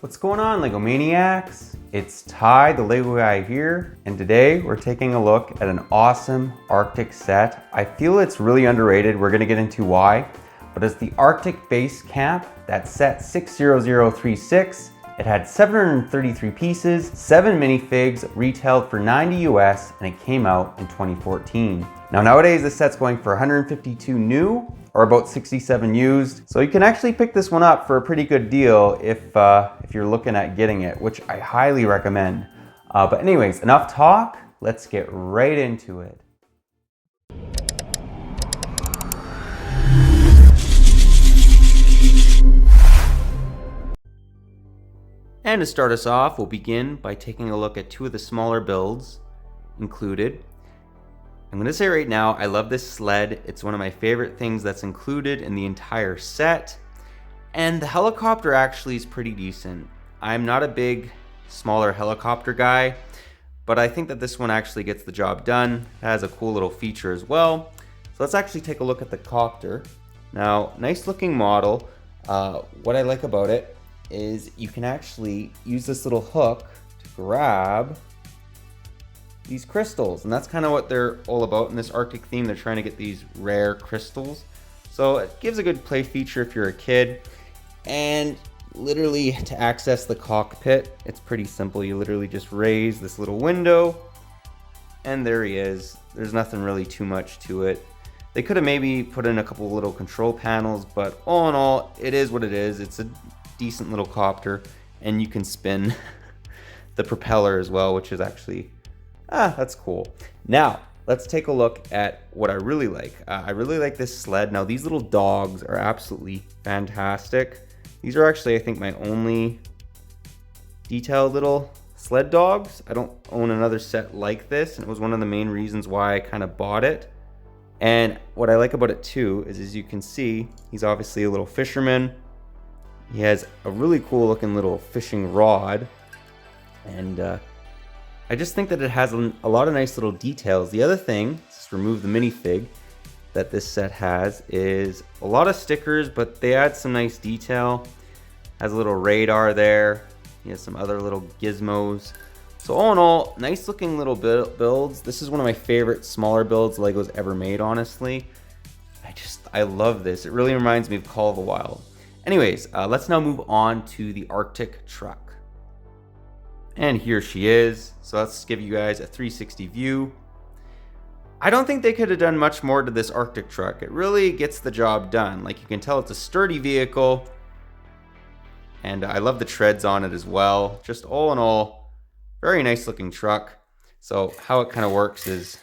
What's going on, LEGO Maniacs? It's Ty, the LEGO guy here, and today we're taking a look at an awesome Arctic set. I feel it's really underrated. We're gonna get into why, but it's the Arctic Base Camp, that set 60036. It had 733 pieces, 7 minifigs, retailed for $90 US, and it came out in 2014. Now nowadays this set's going for 152 new, or about 67 used. So you can actually pick this one up for a pretty good deal if you're looking at getting it, which I highly recommend. But anyways, enough talk, let's get right into it. And to start us off, we'll begin by taking a look at two of the smaller builds included. I'm gonna say right now, I love this sled. It's one of my favorite things that's included in the entire set. And the helicopter actually is pretty decent. I'm not a big, smaller helicopter guy, but I think that this one actually gets the job done. It has a cool little feature as well. So let's actually take a look at the copter. Now, nice looking model. What I like about it is you can actually use this little hook to grab these crystals, and that's kind of what they're all about in this Arctic theme. They're trying to get these rare crystals, so it gives a good play feature if you're a kid. And literally, to access the cockpit, it's pretty simple. You literally just raise this little window and there he is. There's nothing really too much to it. They could have maybe put in a couple little control panels, but all in all, it is what it is. It's a decent little copter, and you can spin the propeller as well, which is actually that's cool. Now let's take a look at what I really like. I really like this sled. Now these little dogs are absolutely fantastic. These are actually, I think, my only detailed little sled dogs. I don't own another set like this, and it was one of the main reasons why I kind of bought it. And what I like about it too is, as you can see, he's obviously a little fisherman. He has a really cool looking little fishing rod, and I just think that it has a lot of nice little details. The other thing, just remove the minifig, that this set has is a lot of stickers, but they add some nice detail. Has a little radar there. He has some other little gizmos. So all in all, nice looking little builds. This is one of my favorite smaller builds LEGO's ever made, honestly. I love this. It really reminds me of Call of the Wild. Anyways, let's now move on to the Arctic truck. And here she is. So let's give you guys a 360 view. I don't think they could have done much more to this Arctic truck. It really gets the job done. Like, you can tell it's a sturdy vehicle. And I love the treads on it as well. Just all in all, very nice looking truck. So how it kind of works is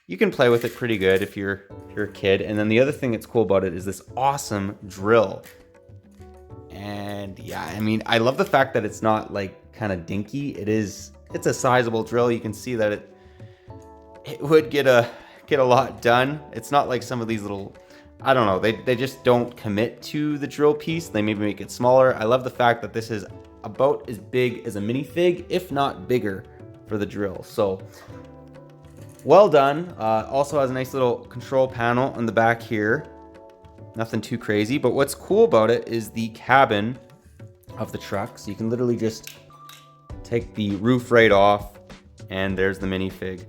you can play with it pretty good if you're a kid. And then the other thing that's cool about it is this awesome drill. And yeah, I mean, I love the fact that it's not like kind of dinky. It's a sizable drill. You can see that it would get a lot done. It's not like some of these little, I don't know, they just don't commit to the drill piece. They maybe make it smaller. I love the fact that this is about as big as a minifig, if not bigger, for the drill. So well done. Also has a nice little control panel on the back here. Nothing too crazy, but what's cool about it is the cabin of the truck. So you can literally just take the roof right off, and there's the minifig.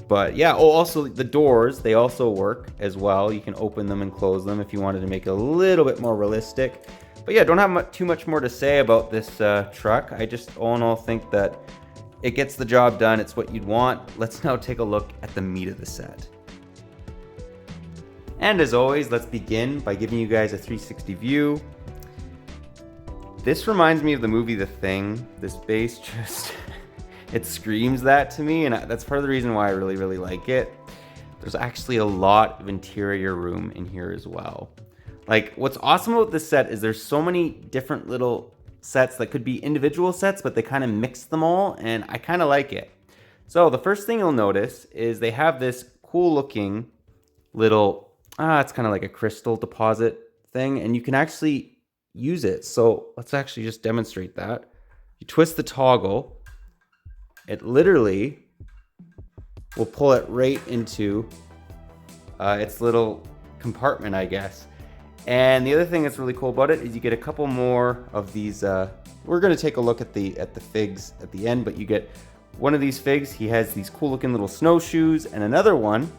But yeah, also the doors, they also work as well. You can open them and close them if you wanted to make it a little bit more realistic. But yeah, don't have too much more to say about this truck. I just all in all think that it gets the job done. It's what you'd want. Let's now take a look at the meat of the set. And as always, let's begin by giving you guys a 360 view. This reminds me of the movie The Thing. This base just, it screams that to me, and that's part of the reason why I really, really like it. There's actually a lot of interior room in here as well. Like, what's awesome about this set is there's so many different little sets that could be individual sets, but they kind of mix them all, and I kind of like it. So the first thing you'll notice is they have this cool looking little, it's kind of like a crystal deposit thing, and you can actually use it. So let's actually just demonstrate that. You twist the toggle, it literally will pull it right into its little compartment, I guess. And the other thing that's really cool about it is you get a couple more of these. We're going to take a look at the figs at the end, but you get one of these figs. He has these cool looking little snowshoes, and another one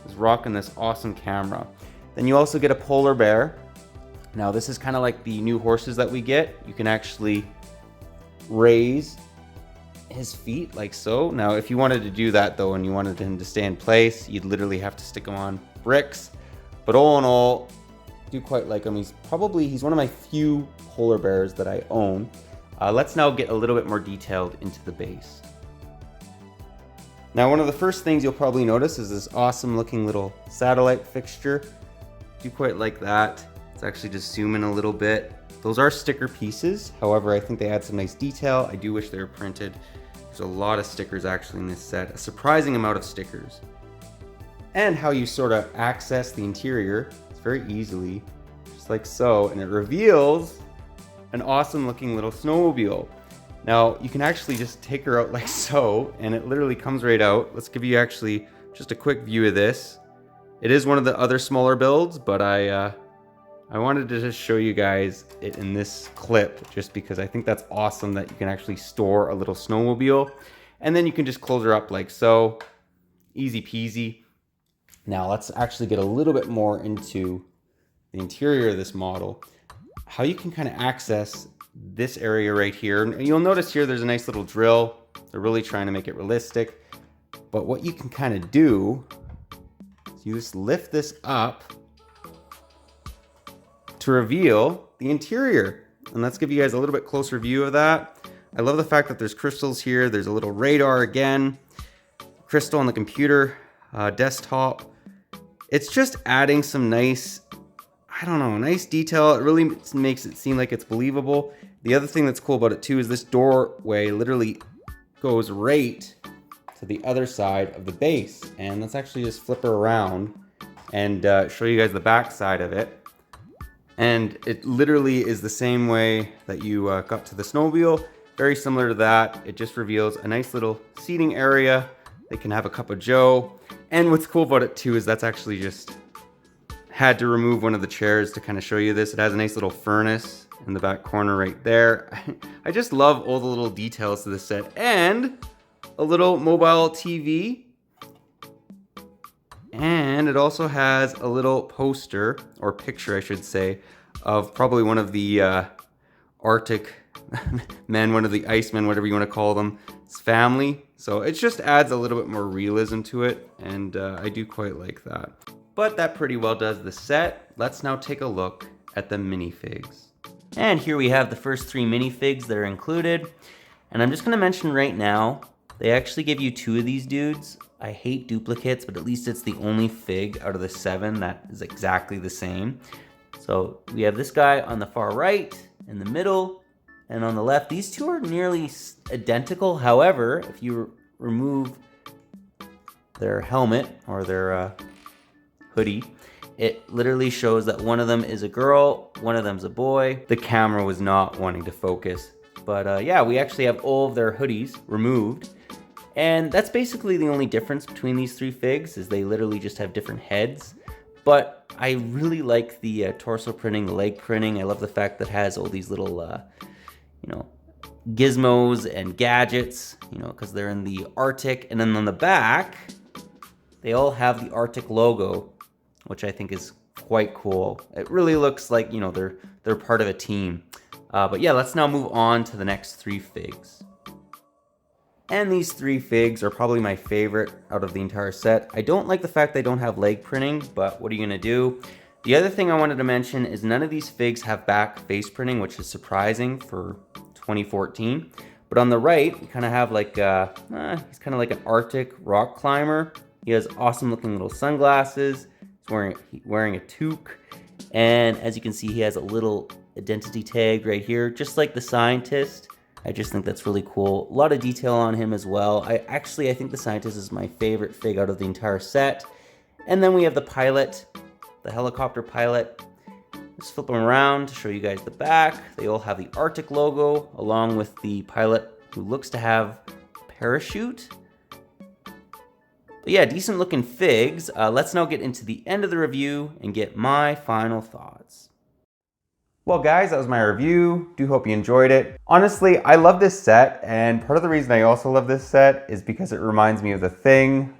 is rocking this awesome camera. Then you also get a polar bear. Now this is kind of like the new horses that we get. You can actually raise his feet like so. Now if you wanted to do that though, and you wanted him to stay in place, you'd literally have to stick him on bricks. But all in all, I do quite like him. He's one of my few polar bears that I own. Let's now get a little bit more detailed into the base. Now one of the first things you'll probably notice is this awesome looking little satellite fixture. Do quite like that. Let's actually just zoom in a little bit. Those are sticker pieces. However, I think they add some nice detail. I do wish they were printed. There's a lot of stickers actually in this set, a surprising amount of stickers. And how you sort of access the interior, it's very easily, just like so, and it reveals an awesome looking little snowmobile. Now you can actually just take her out like so, and it literally comes right out. Let's give you actually just a quick view of this. It is one of the other smaller builds, but I wanted to just show you guys it in this clip just because I think that's awesome that you can actually store a little snowmobile, and then you can just close her up like so. Easy peasy. Now let's actually get a little bit more into the interior of this model. How you can kind of access this area right here. And you'll notice here there's a nice little drill. They're really trying to make it realistic. But what you can kind of do is you just lift this up to reveal the interior. And let's give you guys a little bit closer view of that. I love the fact that there's crystals here. There's a little radar again, crystal on the computer desktop. It's just adding some nice, I don't know, nice detail. It really makes it seem like it's believable. The other thing that's cool about it too is this doorway literally goes right to the other side of the base. And let's actually just flip her around and show you guys the back side of it. And it literally is the same way that you got to the snowmobile. Very similar to that. It just reveals a nice little seating area. They can have a cup of joe. And what's cool about it too is that's actually just had to remove one of the chairs to kind of show you this. It has a nice little furnace in the back corner right there. I just love all the little details to this set. And a little mobile TV. And it also has a little poster, or picture I should say, of probably one of the Arctic men, one of the Icemen, whatever you want to call them, his family. So it just adds a little bit more realism to it, and I do quite like that. But that pretty well does the set. Let's now take a look at the minifigs. And here we have the first 3 minifigs that are included. And I'm just going to mention right now, they actually give you 2 of these dudes. I hate duplicates, but at least it's the only fig out of the 7 that is exactly the same. So we have this guy on the far right, in the middle, and on the left. These 2 are nearly identical. However, if you remove their helmet or their hoodie, it literally shows that one of them is a girl, one of them's a boy. The camera was not wanting to focus. But yeah, we actually have all of their hoodies removed. And that's basically the only difference between these 3 figs, is they literally just have different heads. But I really like the torso printing, the leg printing. I love the fact that it has all these little, gizmos and gadgets, because they're in the Arctic. And then on the back, they all have the Arctic logo, which I think is quite cool. It really looks like, they're part of a team. But yeah, let's now move on to the next 3 figs. And these 3 figs are probably my favorite out of the entire set. I don't like the fact they don't have leg printing, but what are you gonna do? The other thing I wanted to mention is none of these figs have back face printing, which is surprising for 2014. But on the right, we kind of have like, he's kind of like an Arctic rock climber. He has awesome looking little sunglasses. He's wearing a toque. And as you can see, he has a little identity tag right here, just like the scientist. I just think that's really cool. A lot of detail on him as well. I think the scientist is my favorite fig out of the entire set. And then we have the pilot, the helicopter pilot. Just flip them around to show you guys the back. They all have the Arctic logo, along with the pilot who looks to have a parachute. But yeah, decent looking figs. Let's now get into the end of the review and get my final thoughts. Well guys, that was my review. Do hope you enjoyed it. Honestly, I love this set, and part of the reason I also love this set is because it reminds me of The Thing.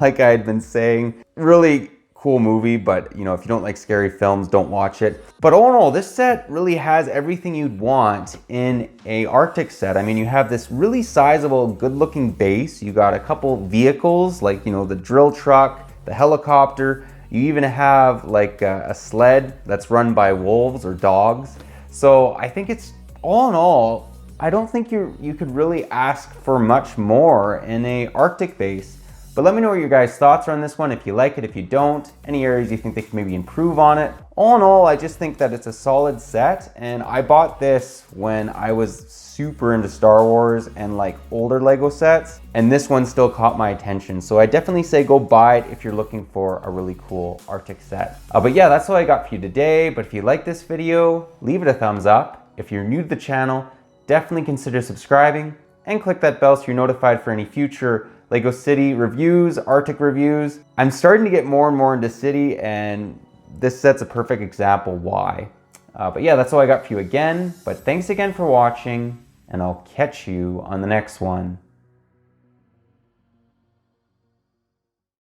Like I had been saying, really cool movie, but you know, if you don't like scary films, don't watch it. But all in all, this set really has everything you'd want in a Arctic set. I mean, you have this really sizable, good-looking base. You got a couple vehicles, like, you know, the drill truck, the helicopter. You even have like a sled that's run by wolves or dogs. So I think it's, all in all, I don't think you could really ask for much more in a Arctic base. But let me know what your guys' thoughts are on this one, if you like it, if you don't, any areas you think they can maybe improve on it. All in all, I just think that it's a solid set, and I bought this when I was super into Star Wars and like older LEGO sets, and this one still caught my attention. So I definitely say go buy it if you're looking for a really cool Arctic set. But yeah, that's all I got for you today. But if you like this video, leave it a thumbs up. If you're new to the channel, definitely consider subscribing and click that bell so you're notified for any future LEGO City reviews, Arctic reviews. I'm starting to get more and more into City, and this set's a perfect example why. But yeah, that's all I got for you again. But thanks again for watching, and I'll catch you on the next one.